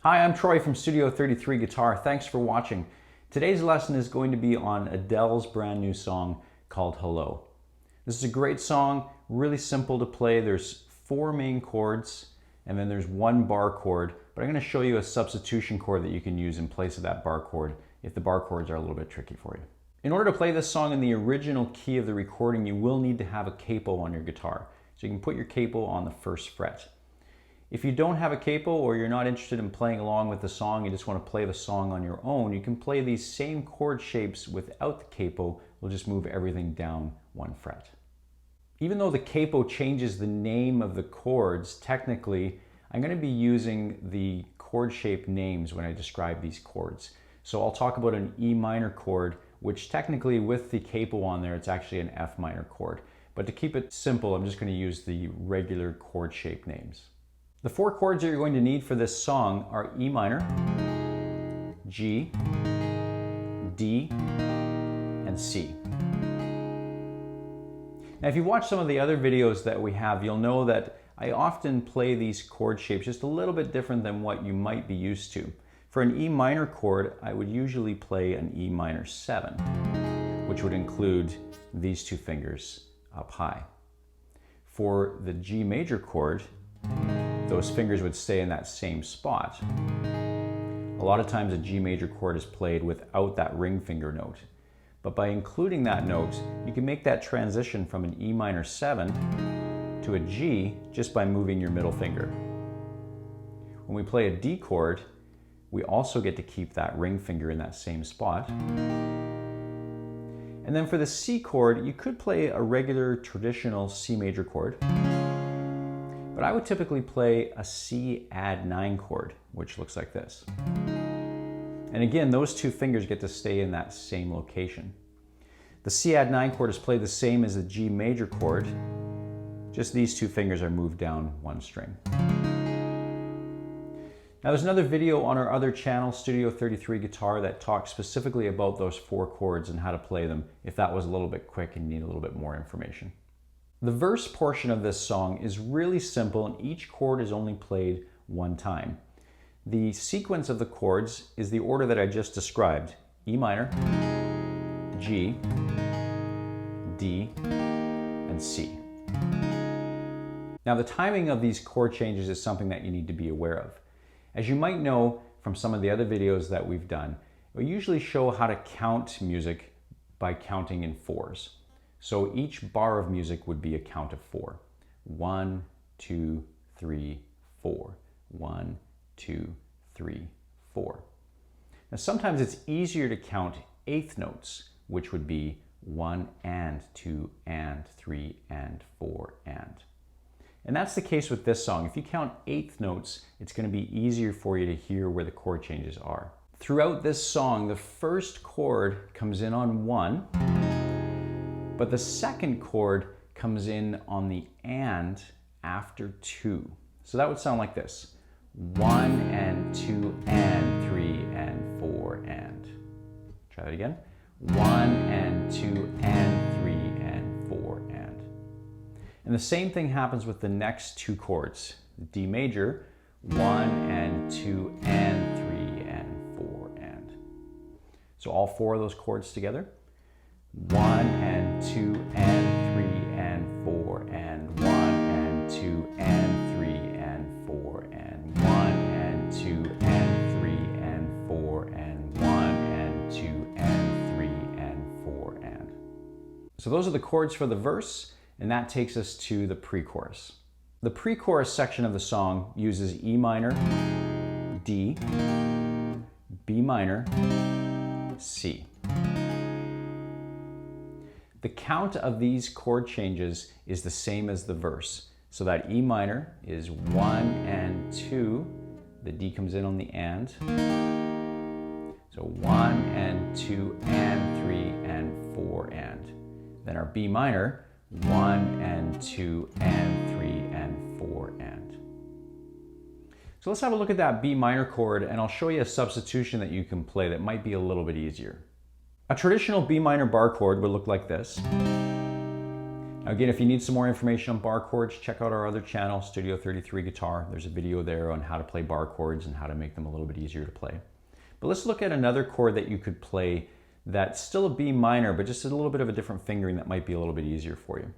Hi, I'm Troy from Studio 33 Guitar. Thanks for watching. Today's lesson is going to be on Adele's brand new song called Hello. This is a great song, really simple to play. There's 4 main chords and then there's 1 bar chord, but I'm going to show you a substitution chord that you can use in place of that bar chord if the bar chords are a little bit tricky for you. In order to play this song in the original key of the recording, you will need to have a capo on your guitar. So you can put your capo on the 1st fret. If you don't have a capo or you're not interested in playing along with the song, you just want to play the song on your own, you can play these same chord shapes without the capo. We'll just move everything down 1 fret. Even though the capo changes the name of the chords, technically I'm going to be using the chord shape names when I describe these chords. So I'll talk about an E minor chord, which technically with the capo on there, it's actually an F minor chord. But to keep it simple, I'm just going to use the regular chord shape names. The 4 chords that you're going to need for this song are E minor, G, D, and C. Now if you watch some of the other videos that we have, you'll know that I often play these chord shapes just a little bit different than what you might be used to. For an E minor chord, I would usually play an E minor 7, which would include these 2 fingers up high. For the G major chord, those fingers would stay in that same spot. A lot of times a G major chord is played without that ring finger note. But by including that note, you can make that transition from an E minor 7 to a G just by moving your middle finger. When we play a D chord, we also get to keep that ring finger in that same spot. And then for the C chord, you could play a regular traditional C major chord. But I would typically play a C add 9 chord, which looks like this. And again, those 2 fingers get to stay in that same location. The C add 9 chord is played the same as the G major chord, just these 2 fingers are moved down 1 string. Now there's another video on our other channel, Studio 33 Guitar, that talks specifically about those 4 chords and how to play them if that was a little bit quick and you need a little bit more information. The verse portion of this song is really simple and each chord is only played 1 time. The sequence of the chords is the order that I just described: E minor, G, D, and C. Now the timing of these chord changes is something that you need to be aware of. As you might know from some of the other videos that we've done, we usually show how to count music by counting in 4s. So each bar of music would be a count of 4. 1, 2, 3, 4. 1, 2, 3, 4. Now sometimes it's easier to count 8th notes, which would be 1 and 2 and 3 and 4 and. And that's the case with this song. If you count 8th notes, it's going to be easier for you to hear where the chord changes are. Throughout this song, the 1st chord comes in on 1, but the 2nd chord comes in on the and after 2. So that would sound like this: 1 and 2 and 3 and 4 and. Try that again. 1 and 2 and 3 and 4 and. And the same thing happens with the next 2 chords. D major, 1 and 2 and 3 and 4 and. So all 4 of those chords together. 1 and 2 and 3 and 4 and 1 and 2 and 3 and 4 and 1 and 2 and 3 and 4 and 1 and 2 and 3 and 4 and. So those are the chords for the verse, and that takes us to the pre-chorus. The pre-chorus section of the song uses E minor, D, B minor, C. The count of these chord changes is the same as the verse. So that E minor is 1 and 2, the D comes in on the and. So 1 and 2 and 3 and 4 and. Then our B minor, 1 and 2 and 3 and 4 and. So let's have a look at that B minor chord and I'll show you a substitution that you can play that might be a little bit easier. A traditional B minor bar chord would look like this. Now again, if you need some more information on bar chords, check out our other channel, Studio 33 Guitar. There's a video there on how to play bar chords and how to make them a little bit easier to play. But let's look at another chord that you could play that's still a B minor, but just a little bit of a different fingering that might be a little bit easier for you.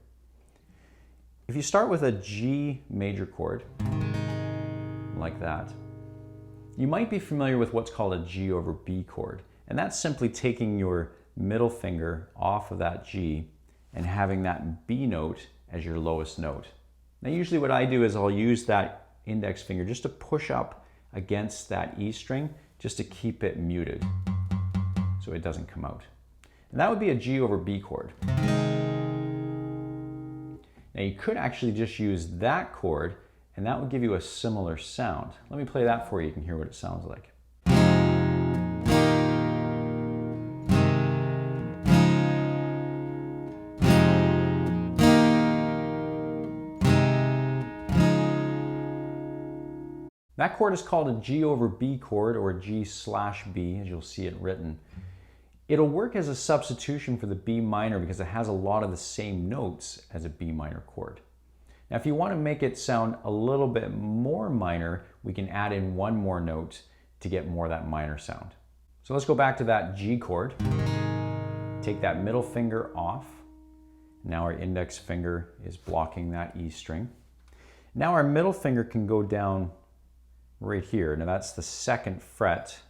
If you start with a G major chord, like that, you might be familiar with what's called a G over B chord. And that's simply taking your middle finger off of that G and having that B note as your lowest note. Now usually what I do is I'll use that index finger just to push up against that E string, just to keep it muted so it doesn't come out. And that would be a G over B chord. Now you could actually just use that chord and that would give you a similar sound. Let me play that for you, you can hear what it sounds like. That chord is called a G over B chord, or G/B, as you'll see it written. It'll work as a substitution for the B minor because it has a lot of the same notes as a B minor chord. Now, if you want to make it sound a little bit more minor, we can add in one more note to get more of that minor sound. So let's go back to that G chord. Take that middle finger off. Now our index finger is blocking that E string. Now our middle finger can go down right here. Now that's the second fret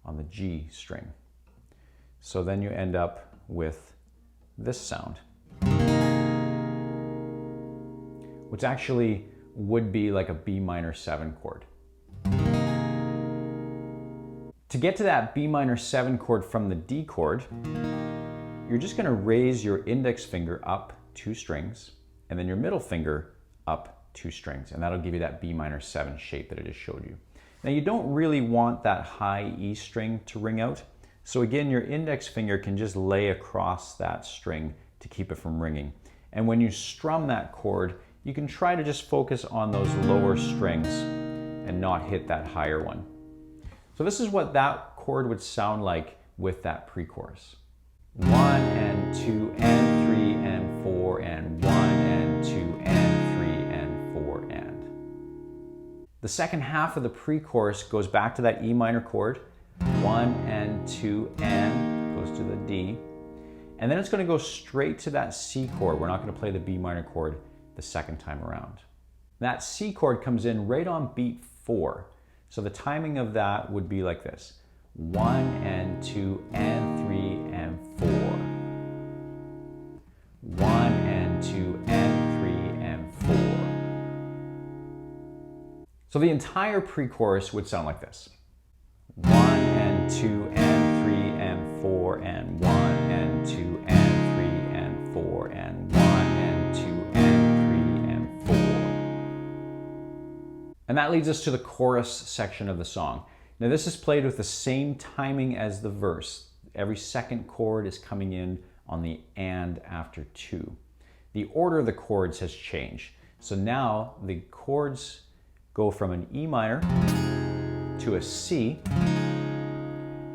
on the G string. So then you end up with this sound, which actually would be like a B minor 7 chord. To get to that B minor 7 chord from the D chord, you're just going to raise your index finger up 2 strings and then your middle finger up 2 strings, and that'll give you that B minor 7 shape that I just showed you. Now you don't really want that high E string to ring out, so again your index finger can just lay across that string to keep it from ringing. And when you strum that chord, you can try to just focus on those lower strings and not hit that higher one. So this is what that chord would sound like with that pre-chorus. 1 and 2 and 3 and 4 and 1 and 2 and 3 and 4 and. The second half of the pre-chorus goes back to that E minor chord, 1 and 2 and, goes to the D, and then it's going to go straight to that C chord. We're not going to play the B minor chord the second time around. That C chord comes in right on beat 4. So the timing of that would be like this: 1 and 2 and 3 and 4. 1 and 2 and 3 and 4. So the entire pre-chorus would sound like this: 1 and 2 and 3 and 4 and 1 and 2 and 3 and 4 and 1 and 2 and 3 and 4. And that leads us to the chorus section of the song. Now this is played with the same timing as the verse. Every second chord is coming in on the and after 2. The order of the chords has changed. So now the chords go from an E minor to a C,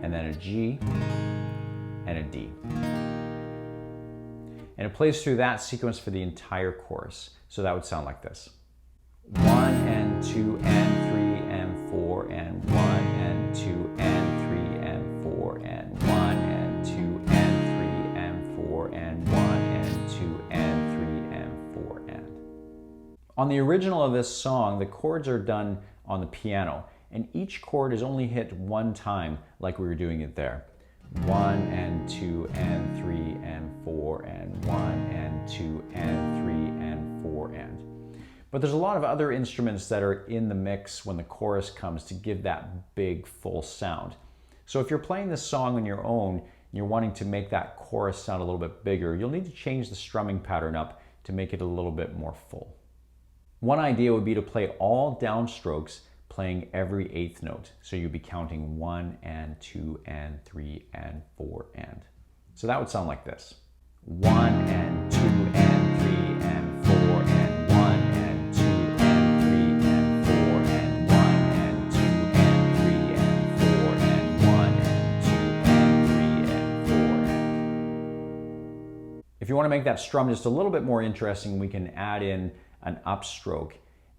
and then a G, and a D. And it plays through that sequence for the entire chorus. So that would sound like this: 1 and 2 and 3 and 4 and 1 and 2 and 3 and 4 and 1 and 2 and 3 and 4 and 1 and 2 and 3 and 4 and. On the original of this song, the chords are done on the piano, and each chord is only hit one time like we were doing it there. 1 and 2 and 3 and 4 and 1 and 2 and 3 and 4 and. But there's a lot of other instruments that are in the mix when the chorus comes to give that big full sound. So if you're playing this song on your own and you're wanting to make that chorus sound a little bit bigger, you'll need to change the strumming pattern up to make it a little bit more full. One idea would be to play all downstrokes playing every 8th note. So you'd be counting 1 and 2 and 3 and 4 and. So that would sound like this: 1 and 2 and 3 and 4 and 1 and 2 and 3 and 4 and 1 and 2 and 3 and 4 and 1 and 2 and 3 and 4 and. If you want to make that strum just a little bit more interesting, we can add in an upstroke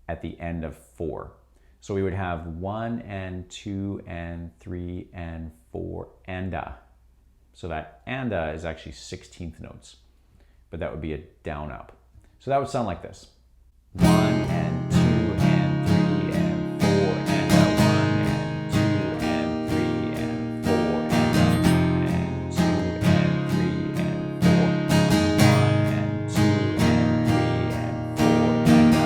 at the end of 4. So we would have 1 and 2 and 3 and 4 and a. So that and a is actually 16th notes, but that would be a down up. So that would sound like this. 1 and 2 and 3 and 4 and a. 1 and 2 and 3 and 4 and 2 and 3 and 4. 1 and 2 and 3 and 4 and a.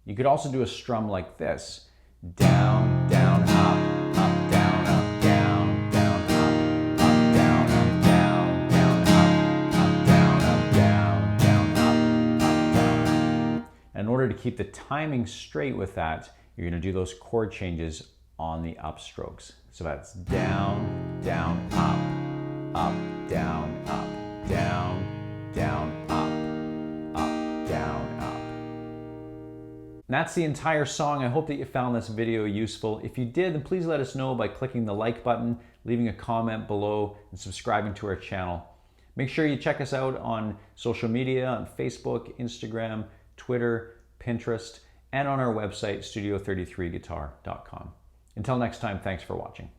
You could also do a strum like this. Down, down, up, up, down, up, down, down, up, up, down, up, down, down, up, up, down, up, down, down, up, up, down. In order to keep the timing straight with that, you're going to do those chord changes on the upstrokes. So that's down, down, up, down, up, down, down, up, down, up. And that's the entire song. I hope that you found this video useful. If you did, then please let us know by clicking the like button, leaving a comment below, and subscribing to our channel. Make sure you check us out on social media, on Facebook, Instagram, Twitter, Pinterest, and on our website, studio33guitar.com. Until next time, thanks for watching.